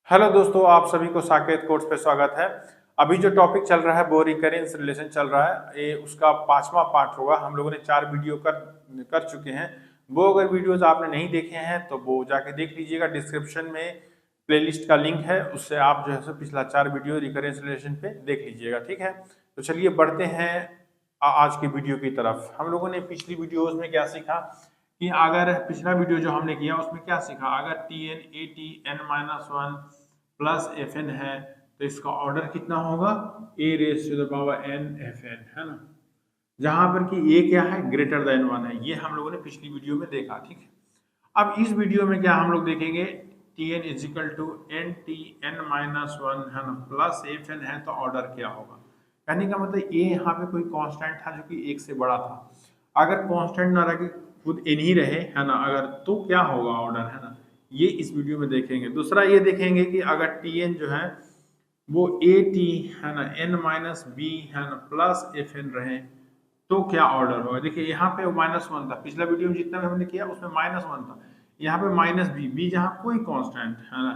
Hello दोस्तों, आप सभी को साकेत कोर्स पे स्वागत है। अभी जो टॉपिक चल रहा है वो रिकरेंस रिलेशन चल रहा है। ये उसका 5वां पार्ट होगा। हम लोगों ने 4 वीडियो कर चुके हैं। वो अगर वीडियोस आपने नहीं देखे हैं तो वो जाके देख लीजिएगा। डिस्क्रिप्शन में प्लेलिस्ट का लिंक है, उससे आप जो है सो पिछला 4 वीडियो रिकरेंस रिलेशन पे देख लीजिएगा। ठीक है, तो चलिए बढ़ते हैं आज की वीडियो की तरफ। हम लोगों ने पिछली वीडियोज में क्या सीखा कि अगर पिछला वीडियो जो हमने किया उसमें क्या सीखा, अगर T N A T N minus one plus F N है तो इसका ऑर्डर कितना होगा, A raise to the power N F N, है ना। जहां पर कि ए क्या है, ग्रेटर देन वन है। ये हम लोगों ने पिछली वीडियो में देखा। ठीक है, अब इस वीडियो में क्या हम लोग देखेंगे, T N equal to N T N minus one है ना, प्लस एफ एन है तो ऑर्डर क्या होगा। कहने का मतलब ए यहाँ पे कोई कांस्टेंट था जो कि एक से बड़ा था। अगर कांस्टेंट ना रहे, खुद एन ही रहे, है ना, अगर तो क्या होगा ऑर्डर, है ना। ये इस वीडियो में देखेंगे। दूसरा ये देखेंगे कि अगर टी एन जो है वो ए टी है ना एन माइनस बी है ना प्लस एफ एन रहे तो क्या ऑर्डर होगा। देखिए यहाँ पे माइनस वन था, पिछला वीडियो में जितना भी हमने किया उसमें माइनस वन था। यहाँ पे माइनस बी, बी जहाँ कोई कांस्टेंट है ना,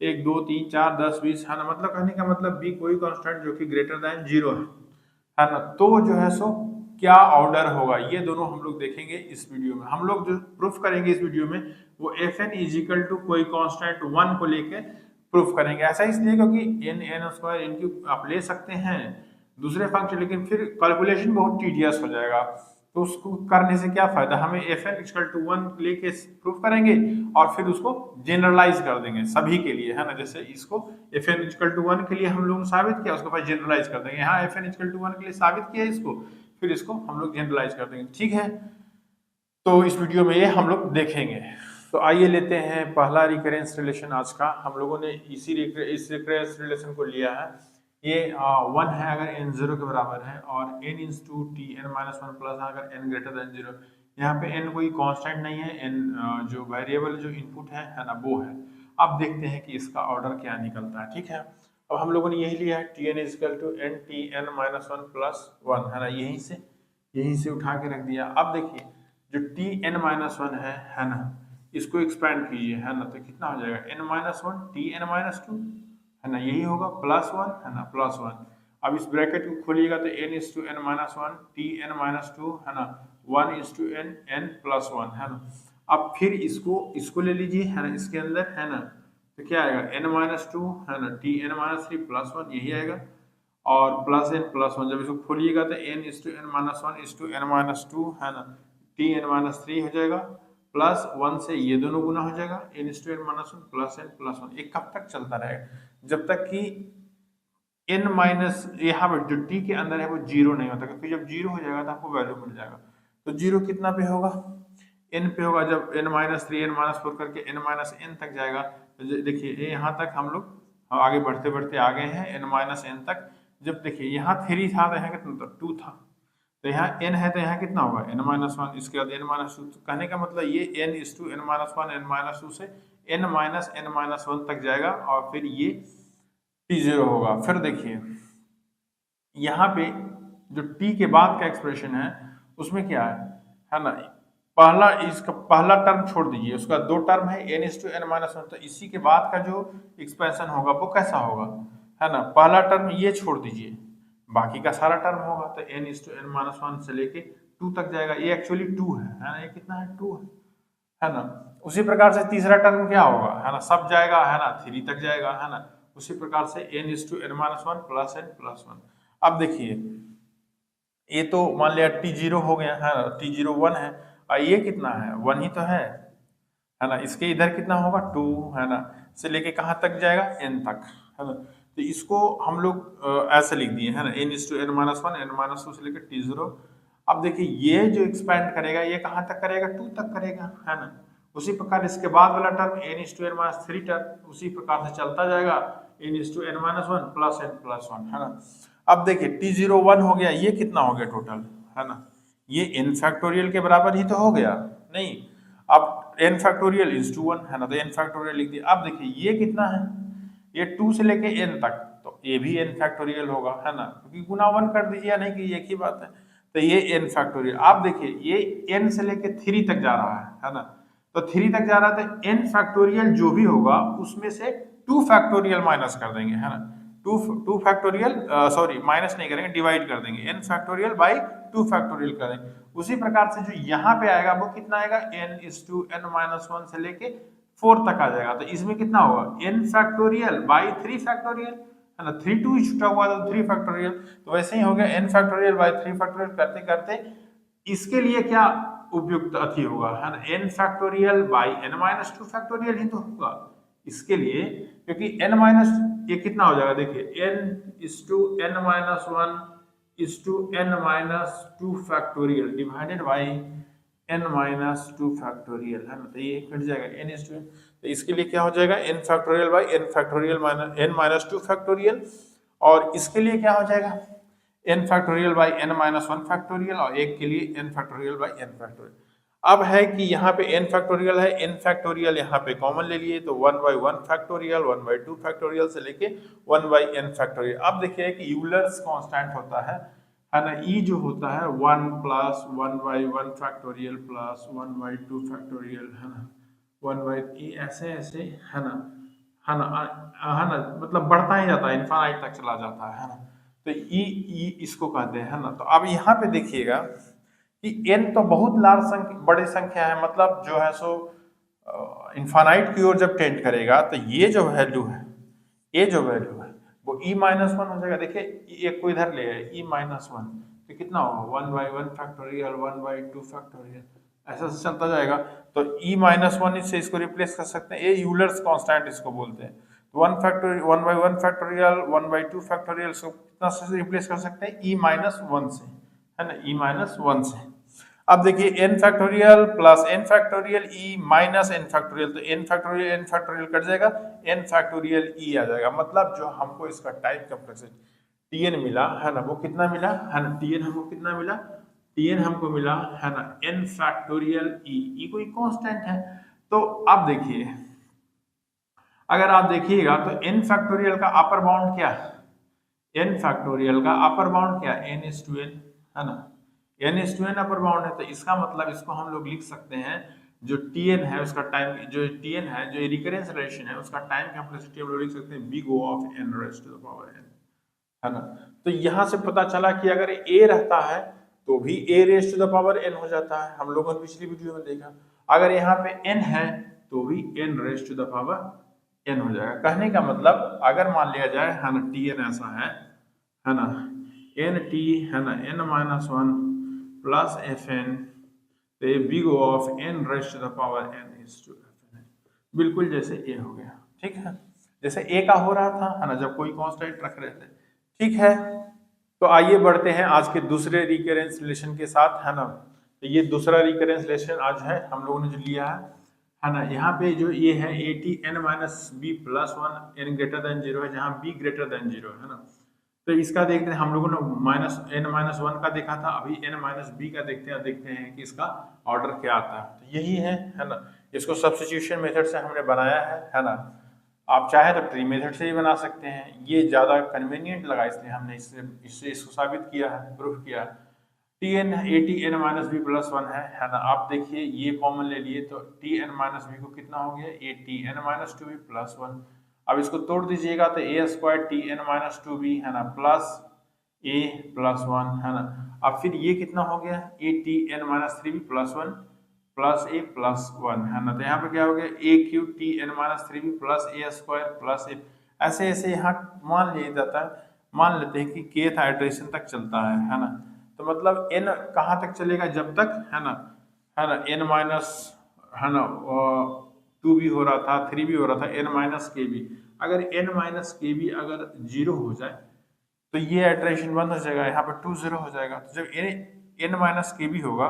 1 2 3 4 10 20 है ना, मतलब कहने का मतलब बी कोई कांस्टेंट जो कि ग्रेटर देन जीरो है ना, तो जो है सो क्या ऑर्डर होगा। ये दोनों हम लोग देखेंगे इस वीडियो में। हम लोग जो प्रूफ करेंगे इस वीडियो में वो एफ एन इजिकल टू कोई कांस्टेंट वन को लेके प्रूफ करेंगे। ऐसा इसलिए क्योंकि एन एन स्क्वायर इनकी आप ले सकते हैं दूसरे फंक्शन, लेकिन फिर कैलकुलेशन बहुत टीडियस हो जाएगा। तो उसको करने से क्या फायदा, हमें F N equal to one लेके प्रूफ करेंगे और फिर उसको जनरलाइज कर देंगे सभी के लिए, है ना। जैसे इसको F N equal to one के लिए हम लोग साबित किया, उसके बाद जनरलाइज कर देंगे। यहाँ F N equal to one के लिए साबित किया इसको, फिर इसको हम लोग जनरलाइज कर देंगे। ठीक है, तो इस वीडियो में ये हम लोग देखेंगे। तो आइए लेते हैं पहला रिकरेंस रिलेशन आज का। हम लोगों ने इस रिकरेंस रिलेशन को लिया है। ये वन है अगर एन जीरो के बराबर है, और N is two T N minus one plus अगर एन ग्रेटर देन जीरो। यहाँ पे एन कोई कांस्टेंट नहीं है, एन जो वेरिएबल जो इनपुट है ना वो है। अब देखते हैं कि इसका ऑर्डर क्या निकलता है। ठीक है, अब हम लोगों ने यही लिया है, T N equal to N T N minus one plus one, है ना। यहीं से उठा के रख दिया। अब देखिए जो टी एन माइनस वन है ना, इसको एक्सपेंड कीजिए, है ना, तो कितना हो जाएगा, N minus one T N minus two, है ना, यही होगा प्लस वन, है ना, प्लस वन। अब इस ब्रैकेट को खोलिएगा तो N is two N minus one T N minus two, है ना, one is two N N plus one, है ना। अब फिर इसको ले लीजिए, है ना, इसके अंदर, है ना, तो क्या आएगा, एन माइनस टू, है ना, T N minus three plus one, यही आएगा, और प्लस एन प्लस वन। जब इसको खोलिएगा तो N is two N minus one is two N minus two, है ना, टी एन माइनस थ्री हो जाएगा, प्लस वन से ये दोनों गुना हो जाएगा, N is two N minus one plus N plus one. एक कब तक चलता रहेगा, जब तक कि एन माइनस यहाँ पर जो टी के अंदर है वो जीरो नहीं होता, क्योंकि जब जीरो हो जाएगा तो आपको वैल्यू मिल जाएगा। तो जीरो कितना पे होगा, एन पे होगा। जब N minus three N minus four करके एन माइनस एन तक जाएगा, तो देखिए यहाँ तक हम लोग आगे बढ़ते बढ़ते आ गए हैं एन माइनस एन तक। जब देखिए यहाँ थ्री था तो यहाँ कितना था, टू था, तो यहाँ n है तो यहाँ कितना होगा, n माइनस वन, इसके बाद n माइनस टू। कहने का मतलब ये n is two N minus one N minus two से n minus N minus one तक जाएगा, और फिर ये t जीरो होगा। फिर देखिए यहाँ पे जो t के बाद का एक्सप्रेशन है उसमें क्या है ना, इसका पहला टर्म छोड़ दीजिए, उसका दो टर्म है n is two N minus one, तो इसी के बाद का जो एक्सप्रेशन होगा वो कैसा होगा, है ना। पहला टर्म ये छोड़ दीजिए, बाकी का सारा टर्म होगा, तो n is two N minus one से लेके टू तक जाएगा। ये एक्चुअली टू है ना, ये कितना है, टू है ना। उसी प्रकार से तीसरा टर्म क्या होगा, है ना, सब जाएगा, है ना, थ्री तक जाएगा, है ना। उसी प्रकार से n is two N minus one plus N plus one. अब देखिए ये तो मान लिया टी जीरो हो गया, है ना, टी जीरो वन है, और ये कितना है, वन ही तो है ना। इसके इधर कितना होगा, टू, है ना, से लेके कहाँ तक जाएगा, n तक, है ना। तो इसको हम लोग ऐसे लिख दिए, है ना, n is two N minus one N minus two से लेकर टी जीरो। अब देखिए ये जो एक्सपेंड करेगा ये कहाँ तक करेगा, टू तक करेगा, है ना। उसी प्रकार इसके बाद वाला term n is two N minus three term उसी प्रकार से चलता जाएगा, n is two N minus one plus one, है ना। अब देखिए टी जीरो वन हो गया, ये कितना हो गया टोटल, है ना, ये n फैक्टोरियल के बराबर ही तो हो गया, नहीं। अब n factorial is two one, है ना, तो n फैक्टोरियल लिख दिया। अब देखिए ये कितना है, ये टू से लेके n तक, तो ये भी n फैक्टोरियल होगा, है ना, क्योंकि गुना वन कर दीजिए, नहीं कि एक ही बात है, तो ये n फैक्टोरियल। आप देखिए ये n से लेके थ्री तक जा रहा है ना, तो थ्री तक जा रहा है तो n फैक्टोरियल जो भी होगा उसमें से 2 फैक्टोरियल माइनस कर देंगे, है ना, 2 फैक्टोरियल, सॉरी माइनस नहीं करेंगे, डिवाइड कर देंगे, n फैक्टोरियल बाई 2 फैक्टोरियल करेंगे। उसी प्रकार से जो यहाँ पे आएगा वो कितना आएगा, n/n-1 से लेके 4 तक आ जाएगा। तो इसमें कितना होगा, n फैक्टोरियल बाई 3 फैक्टोरियल, है ना, 3 2 छुटा हुआ था 3 फैक्टोरियल, तो वैसे ही हो गया n फैक्टोरियल बाई 3 फैक्टोरियल करते करते इसके लिए क्या उपयुक्त अति होगा, है ना, n factorial by n-2 factorial ही तो होगा इसके लिए, क्योंकि n माइनस ये कितना हो जाएगा, देखिए n/n-1/n-2 factorial divided by n-2 factorial, है ना, तो ये कट जाएगा n/n, तो इसके लिए क्या हो जाएगा n factorial by n factorial minus n-2 factorial, और इसके लिए क्या हो जाएगा n factorial by n-1 factorial, और एक के लिए n factorial by n factorial. अब है कि यहाँ पे n फैक्टोरियल है, n फैक्टोरियल यहाँ पे कॉमन ले लिए तो 1/1 फैक्टोरियल, 1/2 फैक्टोरियल से लेके 1/n फैक्टोरियल। अब देखिए कि यूलर्स कांस्टेंट होता है ना, e जो होता है 1 प्लस 1/1 फैक्टोरियल प्लस 1/2 फैक्टोरियल, है ना, 1/e ऐसे ऐसे, है ना, मतलब बढ़ता ही जाता है, इनफाइनाइट तक चला जाता है ना, तो e इसको कहते हैं, है ना। तो अब यहाँ पे देखिएगा कि n तो बहुत लार्ज बड़ी संख्या है, मतलब जो है सो इनफाइनाइट की ओर जब टेंड करेगा तो ये जो वैल्यू है, ये जो वैल्यू है वो e-1 हो जाएगा। देखिए एक को इधर ले आए e-1, तो कितना होगा 1/1 फैक्टोरियल 1/2 फैक्टोरियल, ऐसा से चलता जाएगा। तो e-1 से इसको रिप्लेस कर सकते हैं, ये यूलर्स कांस्टेंट इसको बोलते हैं। 1/1 फैक्टोरियल 1/2 फैक्टोरियल को कितना से रिप्लेस कर सकते हैं, e-1 से, है ना, e-1 से। अब देखिए n factorial plus n factorial e-n factorial, तो n फैक्टोरियल कट जाएगा, n फैक्टोरियल e आ जाएगा। मतलब जो हमको इसका टाइम कॉम्प्लेक्सिटी tn मिला, है ना, वो कितना मिला, है ना, tn हमको कितना मिला, tn हमको मिला, है ना, n फैक्टोरियल e कोई कांस्टेंट है। तो अब देखिए अगर आप देखिएगा तो n फैक्टोरियल का अपर बाउंड क्या है, n फैक्टोरियल का अपर बाउंड क्या है, n/n, है ना, n/n अपर बाउंड है। तो इसका मतलब इसको हम लोग लिख सकते हैं, जो tn है उसका टाइम, जो tn है जो रिकरेंस रिलेशन है उसका टाइम कॉम्प्लेक्सिटी हम लोग लिख सकते हैं big O of n⁻n, है ना। तो यहाँ से पता चला कि अगर a रहता है तो भी a⁻n हो जाता है, हम लोगों ने पिछली वीडियो में देखा। अगर यहाँ पे n है तो भी n⁻n हो जाएगा। कहने का मतलब अगर मान लिया जाए, है ना, tn ऐसा है ना, nt, है ना, n-1 प्लस fn, तो ये big O of n⁻n is to fn, बिल्कुल जैसे a हो गया, ठीक है, जैसे a का हो रहा था, है ना, जब कोई कांस्टेंट रख रहे थे, ठीक है। तो आइए बढ़ते हैं आज के दूसरे रिकरेंस रिलेशन के साथ, है ना। तो ये दूसरा रिकरेंस रिलेशन आज है हम लोगों ने जो लिया है ना, यहाँ पे जो ये है ATn-b+1 n greater than 0 है, जहाँ b greater than 0 है ना। तो इसका देखते हैं, हम लोगों ने -n-1 का देखा था, अभी n-b का देखते हैं कि इसका ऑर्डर क्या आता है। तो यही है ना, इसको सब्स्टिट्यूशन मेथड से हमने बनाया है ना। आप चाहे तो ट्री मेथड से ही बना सकते हैं, ये ज़्यादा कन्वीनियंट लगा इसलिए हमने इससे इसको साबित किया है, प्रूफ किया है। ATn-b+1 है ना। आप देखिए ये कॉमन ले लिए तो Tn-b को कितना हो गया, ATn-2b+1। अब इसको तोड़ दीजिएगा तो a² Tn-2b, है ना, प्लस a+1, है ना। अब फिर ये कितना हो गया, ATn-3b+1 प्लस a+1, है ना। तो यहाँ पे क्या हो गया, a³ Tn-3b plus a² plus a, ऐसे ऐसे यहाँ मान लिया जाता है, मान लेते हैं कि kth आइटरेशन तक चलता है ना। तो मतलब n कहाँ तक चलेगा, जब तक, है ना, n- है ना 2 भी हो रहा था, 3 भी हो रहा था, n-kb, अगर n-kb अगर 0 हो जाए तो ये आइटरेशन बंद हो जाएगा, यहाँ पर 2 0 हो जाएगा। तो जब n-kb होगा,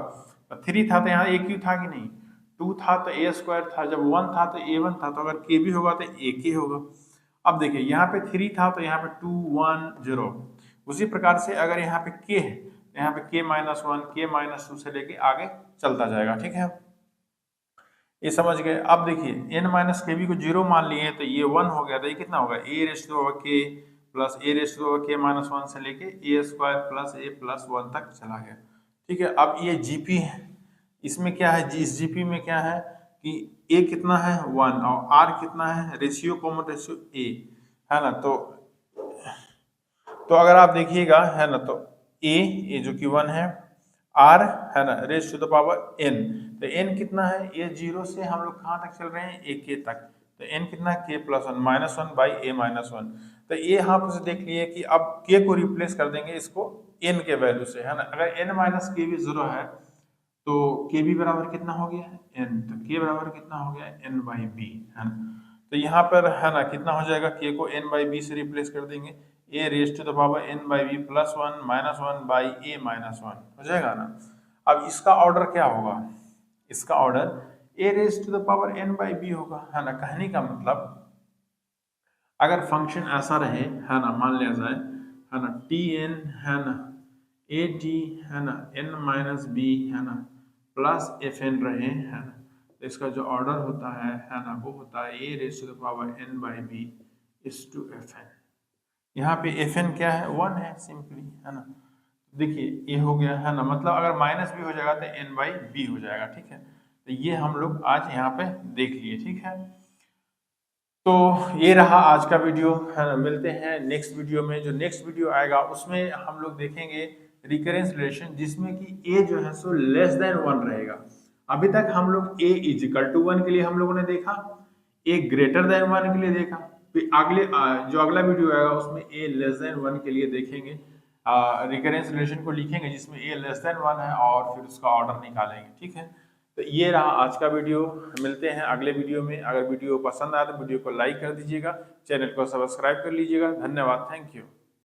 3 था तो यहाँ a³ था कि नहीं, 2 था तो a² था, जब 1 था तो a1 था, तो अगर kb होगा तो ak होगा। अब देखिए यहाँ पे 3 था तो यहाँ पे 2 1 0, उसी प्रकार से अगर यहाँ पे k है तो यहाँ पे k-1 k-2 से लेके आगे चलता जाएगा, ठीक है, ये समझ गए। अब देखिए n-kb को 0 मान लिए तो ये 1 हो गया, तो ये कितना होगा, a⁻k प्लस a⁻k-1 से लेके a² प्लस a+1 तक चला गया, ठीक है। अब ये GP है, इसमें क्या है, इस GP में क्या है, कि ए कितना है 1 और आर कितना है रेशियो कॉमन रेशियो ए, है ना। तो अगर आप देखिएगा, है ना, तो ए जो कि 1 है, आर है ना raise to the power N, तो एन कितना है, ये 0 से हम लोग कहाँ तक चल रहे हैं, ए के तक, तो एन कितना है के प्लस 1 -1 बाई ए -1। तो ये आप से देख लिए कि अब के को रिप्लेस कर देंगे इसको एन के वैल्यू से, है ना। अगर एन माइनस के भी 0 है तो के बी बराबर कितना हो गया है एन, तो के बराबर कितना हो गया है एन बाई बी, है ना। तो यहाँ पर है ना कितना हो जाएगा, के को एन बाई बी से रिप्लेस कर देंगे, A raise to the power N by B plus 1 -1 by A -1 हो जाएगा ना। अब इसका ऑर्डर क्या होगा, इसका order A raise to the power N by B होगा, है ना। कहने का मतलब अगर फंक्शन ऐसा रहे, है ना, मान लिया जाए, है ना, टी एन, है ना, ए टी, है ना, एन माइनस बी, है ना, प्लस एफ एन रहे, है ना, तो इसका जो ऑर्डर होता है ना, वो होता है A raise to the power N by B is to F N. यहाँ पे एफ एन क्या है 1 है सिंपली, है ना। देखिए ये हो गया, है ना, मतलब अगर माइनस भी हो जाएगा तो एन बाई बी हो जाएगा, ठीक है। तो ये हम लोग आज यहाँ पे देख लिए, ठीक है। तो ये रहा आज का वीडियो, है ना। मिलते हैं नेक्स्ट वीडियो में। जो नेक्स्ट वीडियो आएगा उसमें हम लोग देखेंगे रिकरेंस रिलेशन, जिसमें कि ए जो है सो लेस देन 1 रहेगा। अभी तक हम लोग ए इज इक्वल टू 1 के लिए हम लोगों ने देखा, ए ग्रेटर देन 1 के लिए देखा, फिर जो अगला वीडियो आएगा उसमें ए लेस देन 1 के लिए देखेंगे, रिकरेंस रिलेशन को लिखेंगे जिसमें ए लेस देन 1 है और फिर उसका ऑर्डर निकालेंगे, ठीक है। तो ये रहा आज का वीडियो, मिलते हैं अगले वीडियो में। अगर वीडियो पसंद आया तो वीडियो को लाइक कर दीजिएगा, चैनल को सब्सक्राइब कर लीजिएगा। धन्यवाद, थैंक यू।